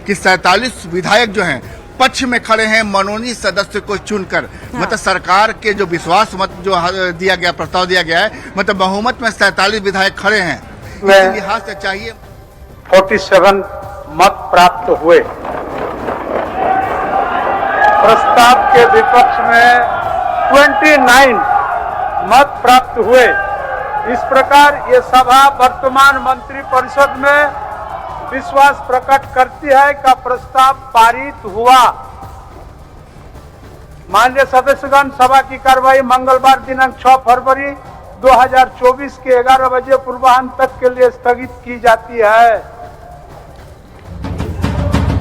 कि 47 विधायक जो हैं पक्ष में खड़े हैं मनोनीत सदस्य को चुनकर। मतलब सरकार के जो विश्वास मत जो दिया गया, प्रस्ताव दिया गया है, मतलब बहुमत में 47 विधायक खड़े हैं। इस लिहाज से चाहिए 47 मत प्राप्त हुए। प्रस्ताव के विपक्ष में 29 मत प्राप्त हुए। इस प्रकार ये सभा वर्तमान मंत्रिपरिषद में विश्वास प्रकट करती है कि प्रस्ताव पारित हुआ। माननीय सदस्यगण, सभा की कार्रवाई मंगलवार दिनांक 6 फरवरी 2024 के 11 बजे पूर्वाह्न तक के लिए स्थगित की जाती है।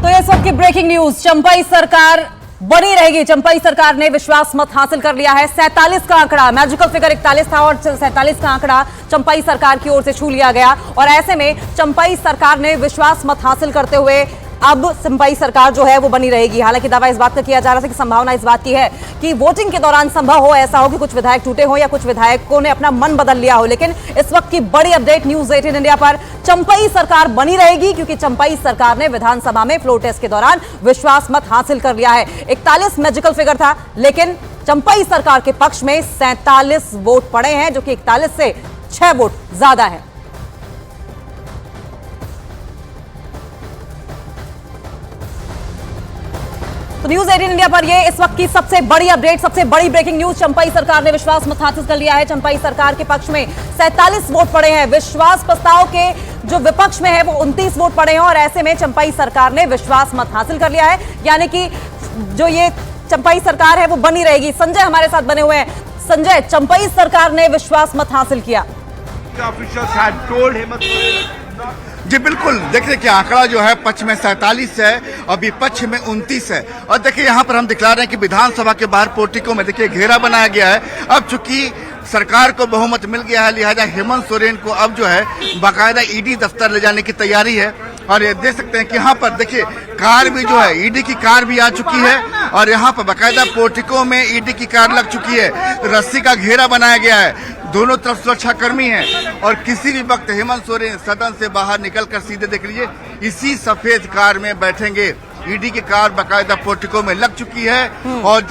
तो ये सबकी ब्रेकिंग न्यूज, चंपाई सरकार बनी रहेगी। चंपाई सरकार ने विश्वास मत हासिल कर लिया है। 47 का आंकड़ा, मैजिकल फिगर 41 था और 47 का आंकड़ा चंपाई सरकार की ओर से छू लिया गया। और ऐसे में चंपाई सरकार ने विश्वास मत हासिल करते हुए अब चंपाई सरकार जो है वो बनी रहेगी। हालांकि दावा इस बात का किया जा रहा था कि संभावना इस बात की है कि वोटिंग के दौरान संभव हो ऐसा हो कि कुछ विधायक टूटे हो या कुछ विधायकों ने अपना मन बदल लिया हो। लेकिन इस वक्त की बड़ी अपडेट न्यूज़ 18 इंडिया पर, चंपाई सरकार बनी रहेगी क्योंकि चंपाई सरकार ने विधानसभा में फ्लोर टेस्ट के दौरान विश्वास मत हासिल कर लिया है। 41 मैजिकल फिगर था, लेकिन चंपाई सरकार के पक्ष में 47 वोट पड़े हैं, जो कि 41 से 6 वोट ज्यादा है। तो न्यूज़ 18 इंडिया पर ये इस वक्त की सबसे बड़ी अपडेट, सबसे बड़ी ब्रेकिंग न्यूज। चंपाई सरकार ने विश्वास मत हासिल कर लिया है। चंपाई सरकार के पक्ष में 47 वोट पड़े हैं। विश्वास प्रस्ताव के जो विपक्ष में है वो 29 वोट पड़े हैं और ऐसे में चंपाई सरकार ने विश्वास मत हासिल कर लिया है। यानी कि जो ये चंपाई सरकार है वो बनी रहेगी। संजय हमारे साथ बने हुए हैं। संजय, चंपाई सरकार ने विश्वास मत हासिल किया। जी बिल्कुल, देखिए कि आंकड़ा जो है पक्ष में 47 है और विपक्ष में 29 है। और देखिए यहाँ पर हम दिखला रहे हैं कि विधानसभा के बाहर पोर्टिको में देखिए घेरा बनाया गया है। अब चूंकि सरकार को बहुमत मिल गया है, लिहाजा हेमंत सोरेन को अब जो है बाकायदा ईडी दफ्तर ले जाने की तैयारी है। और ये देख सकते हैं कि यहाँ पर देखिए कार भी जो है, ईडी की कार भी आ चुकी है और यहाँ पर बाकायदा पोर्टिको में ईडी की कार लग चुकी है। रस्सी का घेरा बनाया गया है, दोनों तरफ सुरक्षा कर्मी हैं और किसी भी वक्त हेमंत सोरेन सदन से बाहर निकलकर सीधे देख लीजिए इसी सफेद कार में बैठेंगे। ईडी की कार बाकायदा पोर्टिको में लग चुकी है और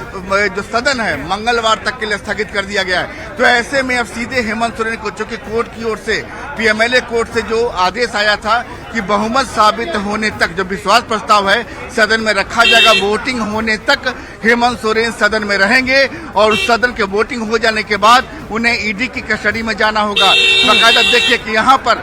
जो सदन है मंगलवार तक के लिए स्थगित कर दिया गया है। तो ऐसे में अब सीधे हेमंत सोरेन को, चूंकि कोर्ट की ओर से, पीएमएलए कोर्ट से जो आदेश आया था कि बहुमत साबित होने तक जो विश्वास प्रस्ताव है सदन में रखा जाएगा, वोटिंग होने तक हेमंत सोरेन सदन में रहेंगे और सदन के वोटिंग हो जाने के बाद उन्हें ईडी की कस्टडी में जाना होगा। बाकायदा देखिए कि यहाँ पर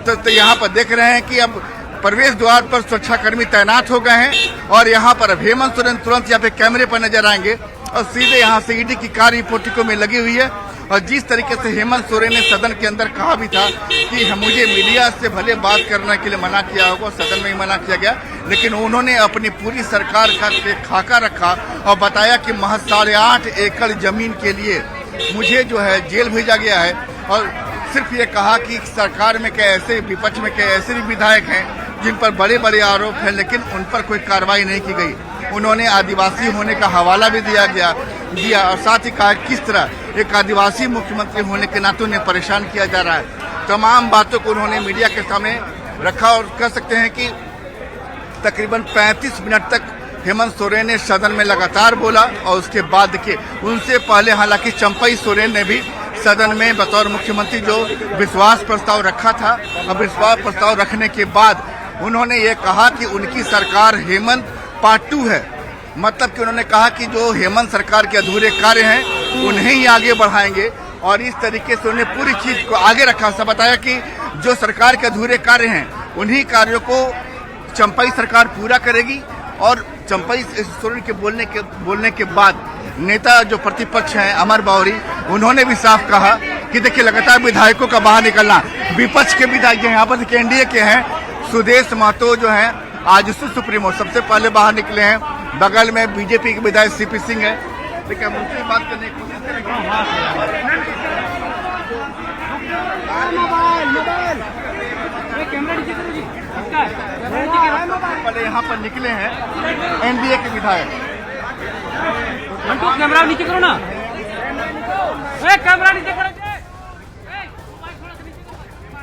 तो यहाँ पर देख रहे हैं कि अब प्रवेश द्वार पर सुरक्षाकर्मी तैनात हो गए हैं और यहाँ पर अब हेमंत सोरेन तुरंत यहाँ पे कैमरे पर नजर आएंगे और सीधे यहाँ से ईडी की कार पोर्टिको में लगी हुई है। और जिस तरीके से हेमंत सोरेन ने सदन के अंदर कहा भी था कि मुझे मीडिया से भले बात करने के लिए मना किया होगा, सदन में ही मना किया गया, लेकिन उन्होंने अपनी पूरी सरकार का खाका रखा और बताया कि महज 8.5 एकड़ जमीन के लिए मुझे जो है जेल भेजा गया है। और सिर्फ ये कहा कि सरकार में कई ऐसे, विपक्ष में कई ऐसे भी विधायक हैं जिन पर बड़े बड़े आरोप हैं लेकिन उन पर कोई कार्रवाई नहीं की गई। उन्होंने आदिवासी होने का हवाला भी दिया और साथ ही कहा किस तरह एक आदिवासी मुख्यमंत्री होने के नाते उन्हें परेशान किया जा रहा है। तमाम बातों को उन्होंने मीडिया के सामने रखा और कह सकते हैं कि तकरीबन 35 मिनट तक हेमंत सोरेन ने सदन में लगातार बोला और उसके बाद देखिए उनसे पहले हालांकि चंपाई सोरेन ने भी सदन में बतौर मुख्यमंत्री जो विश्वास प्रस्ताव रखा था और विश्वास प्रस्ताव रखने के बाद उन्होंने ये कहा कि उनकी सरकार हेमंत पार्ट 2 है। मतलब कि उन्होंने कहा कि जो हेमंत सरकार के अधूरे कार्य हैं उन्हें ही आगे बढ़ाएंगे और इस तरीके से उन्हें पूरी चीज को आगे रखा। सब बताया कि जो सरकार के अधूरे कार्य हैं उन्हीं कार्यों को चंपाई सरकार पूरा करेगी। और चंपाई सोरेन के बोलने के बाद नेता जो प्रतिपक्ष हैं अमर बावरी, उन्होंने भी साफ कहा कि देखिए लगातार विधायकों का बाहर निकलना, विपक्ष के विधायक यहाँ पर देखिए एनडीए के हैं, सुदेश महतो जो हैं आजसू सुप्रीमो सबसे पहले बाहर निकले हैं। बगल में बीजेपी के विधायक सीपी सिंह है। देखिए हम उनसे बात करने की कोशिश पहले यहाँ पर निकले हैं एनडीए के विधायक। कैमरा नीचे करो ना, कैमरा नीचे करो।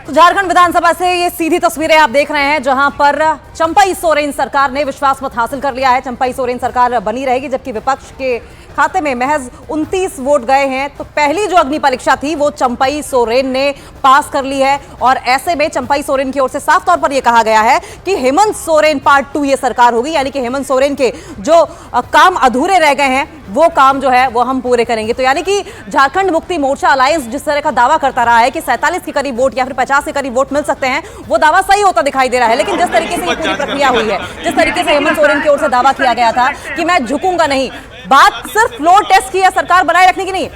तो झारखंड विधानसभा से ये सीधी तस्वीरें आप देख रहे हैं, जहां पर चंपाई सोरेन सरकार ने विश्वास मत हासिल कर लिया है। चंपाई सोरेन सरकार बनी रहेगी, जबकि विपक्ष के खाते में महज 29 वोट गए हैं। तो पहली जो अग्नि परीक्षा थी वो चंपाई सोरेन ने पास कर ली है, और ऐसे में चंपाई सोरेन की ओर से साफ तौर पर यह कहा गया है कि हेमंत सोरेन पार्ट 2 ये सरकार होगी, यानी कि हेमंत सोरेन के जो काम अधूरे रह गए हैं वो काम जो है वो हम पूरे करेंगे। तो यानी कि झारखंड मुक्ति मोर्चा अलायंस जिस तरह का दावा करता रहा है कि 47 के करीब वोट या फिर 50 के करीब वोट मिल सकते हैं, वो दावा सही होता दिखाई दे रहा है। लेकिन जिस तरीके से ये पूरी प्रक्रिया हुई है, जिस तरीके से हेमंत सोरेन की ओर से दावा किया गया था कि मैं झुकूंगा नहीं, बात सिर्फ फ्लोर टेस्ट की या सरकार बनाए रखने की नहीं,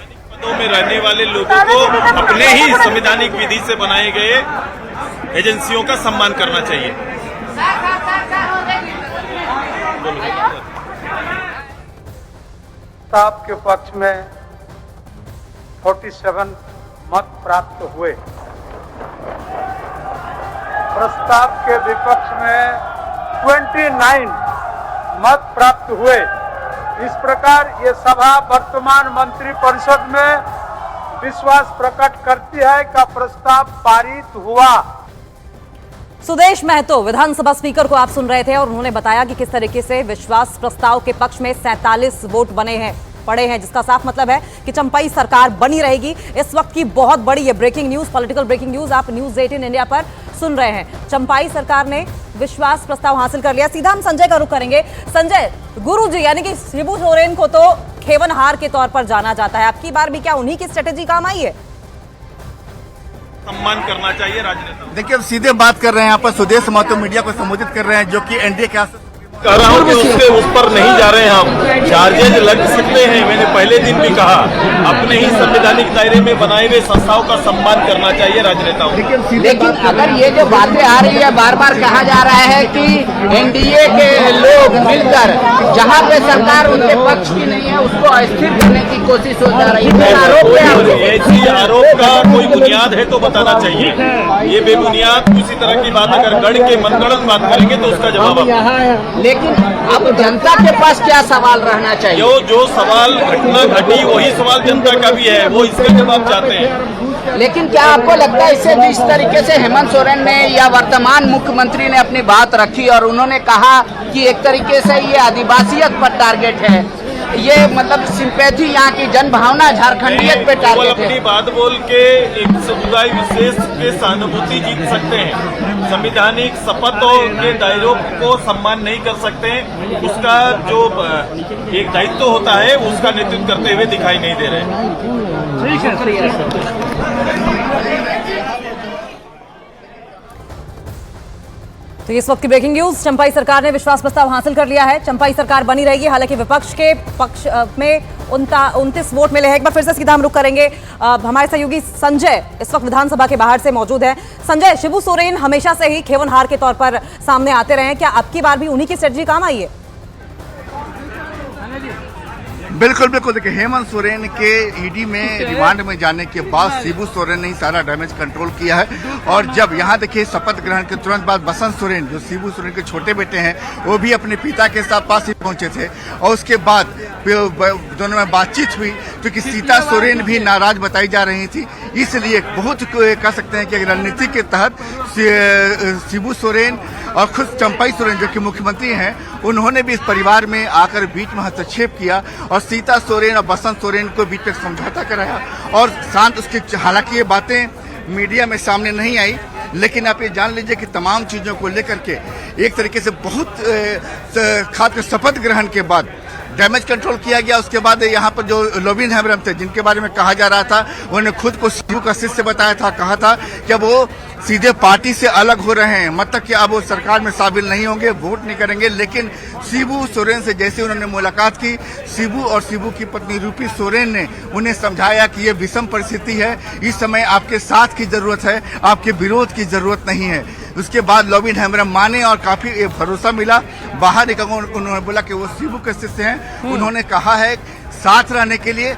में रहने वाले लोगों को अपने ही संवैधानिक विधि से बनाए गए एजेंसियों का सम्मान करना चाहिए। प्रस्ताव के पक्ष में 47 मत प्राप्त हुए। प्रस्ताव के विपक्ष में 29 मत प्राप्त हुए। इस प्रकार ये सभा वर्तमान मंत्रिपरिषद में विश्वास प्रकट करती है कि प्रस्ताव पारित हुआ। सुदेश महतो विधानसभा स्पीकर को आप सुन रहे थे, और उन्होंने बताया कि किस तरीके से विश्वास प्रस्ताव के पक्ष में 47 वोट पड़े हैं, जिसका साफ मतलब है कि चंपाई सरकार बनी रहेगी। इस वक्त की बहुत बड़ी ये breaking news, political breaking news आप न्यूज 18 इंडिया पर सुन रहे हैं। चंपाई सरकार ने विश्वास प्रस्ताव हासिल कर लिया। सीधा हम संजय का रुख करेंगे। संजय, गुरुजी यानी कि शिबू सोरेन को तो खेवनहार के तौर पर जाना जाता है, आपकी बार भी क्या उन्हीं की स्ट्रेटेजी काम आई है? सम्मान करना चाहिए राजनेता। देखिए, अब सीधे बात कर रहे हैं यहाँ पर सुदेश महतो मीडिया को संबोधित कर रहे हैं, जो कि एनडीए के कह रहा हूँ कि उससे उस पर नहीं जा रहे हैं हम। चार्जेज लग सकते हैं, मैंने पहले दिन भी कहा, अपने ही संवैधानिक दायरे में बनाए हुए संस्थाओं का सम्मान करना चाहिए राजनेताओं। लेकिन अगर ये जो बातें आ रही है, बार बार कहा जा रहा है कि एनडीए के लोग मिलकर जहां पे सरकार उनके पक्ष की नहीं है उसको अस्थिर करने की कोशिश हो जा रही है, आरोप है। ऐसी आरोप का कोई बुनियाद है तो बताना चाहिए। ये बेबुनियाद किसी तरह की बात अगर गढ़ के मनगढ़ंत बात करेंगे तो उसका जवाब। लेकिन अब जनता के पास क्या सवाल रहना चाहिए? जो सवाल घटना घटी वही सवाल जनता का भी है, वो इसका जवाब चाहते हैं। लेकिन क्या आपको लगता है इससे जिस तरीके से हेमंत सोरेन ने या वर्तमान मुख्यमंत्री ने अपनी बात रखी और उन्होंने कहा कि एक तरीके से ये आदिवासियत पर टारगेट है, ये मतलब सिंपैथी यहाँ की जनभावना झारखंडियत पे टारगेट है? अपनी बात बोल के एक समुदाय विशेष के सहानुभूति जीत सकते हैं, संवैधानिक शपथों के दायरों को सम्मान नहीं कर सकते हैं। उसका जो एक दायित्व होता है उसका नेतृत्व करते हुए दिखाई नहीं दे रहे। तो इस वक्त की ब्रेकिंग न्यूज, चंपाई सरकार ने विश्वास प्रस्ताव हासिल कर लिया है। चंपाई सरकार बनी रहेगी, हालांकि विपक्ष के पक्ष में 29 वोट मिले हैं। एक बार फिर से सीधा हम रुख करेंगे, हमारे सहयोगी संजय इस वक्त विधानसभा के बाहर से मौजूद है। संजय, शिबू सोरेन हमेशा से ही खेवनहार के तौर पर सामने आते रहे हैं, क्या अब की बार भी उन्हीं की स्ट्रेटजी काम आई है? बिल्कुल बिल्कुल। देखिए, हेमंत सोरेन के ईडी में रिमांड में जाने के बाद शिबू सोरेन ने ही सारा डैमेज कंट्रोल किया है। और जब यहाँ देखिए शपथ ग्रहण के तुरंत बाद बसंत सोरेन, जो शिबू सोरेन के छोटे बेटे हैं, वो भी अपने पिता के साथ पास ही पहुंचे थे, और उसके बाद दोनों में बातचीत हुई, क्योंकि सीता सोरेन भी नाराज बताई जा रही थी। इसलिए बहुत कह सकते हैं कि रणनीति के तहत शिबू सोरेन और खुद चंपाई सोरेन, जो कि मुख्यमंत्री हैं, उन्होंने भी इस परिवार में आकर बीच में हस्तक्षेप किया और सीता सोरेन और बसंत सोरेन को बीच में समझौता कराया और शांत उसके। हालांकि ये बातें मीडिया में सामने नहीं आई, लेकिन आप ये जान लीजिए कि तमाम चीज़ों को लेकर के एक तरीके से बहुत खास शपथ ग्रहण के बाद डैमेज कंट्रोल किया गया। उसके बाद यहाँ पर जो लोबिन हेम्ब्रम थे, जिनके बारे में कहा जा रहा था, उन्होंने खुद को शिबू का शिष्य बताया था, कहा था कि वो सीधे पार्टी से अलग हो रहे हैं, मतलब कि अब वो सरकार में शामिल नहीं होंगे, वोट नहीं करेंगे। लेकिन शिबू सोरेन से जैसे उन्होंने मुलाकात की, शिबू और शिबू की पत्नी रूपी सोरेन ने उन्हें समझाया कि ये विषम परिस्थिति है, इस समय आपके साथ की जरूरत है, आपके विरोध की जरूरत नहीं है। उसके बाद लोबिन हेम्ब्रम माने और काफी भरोसा मिला। बाहर निकल उन्होंने बोला कि वो शिबू के शिष्य हैं। उन्होंने कहा है साथ रहने के लिए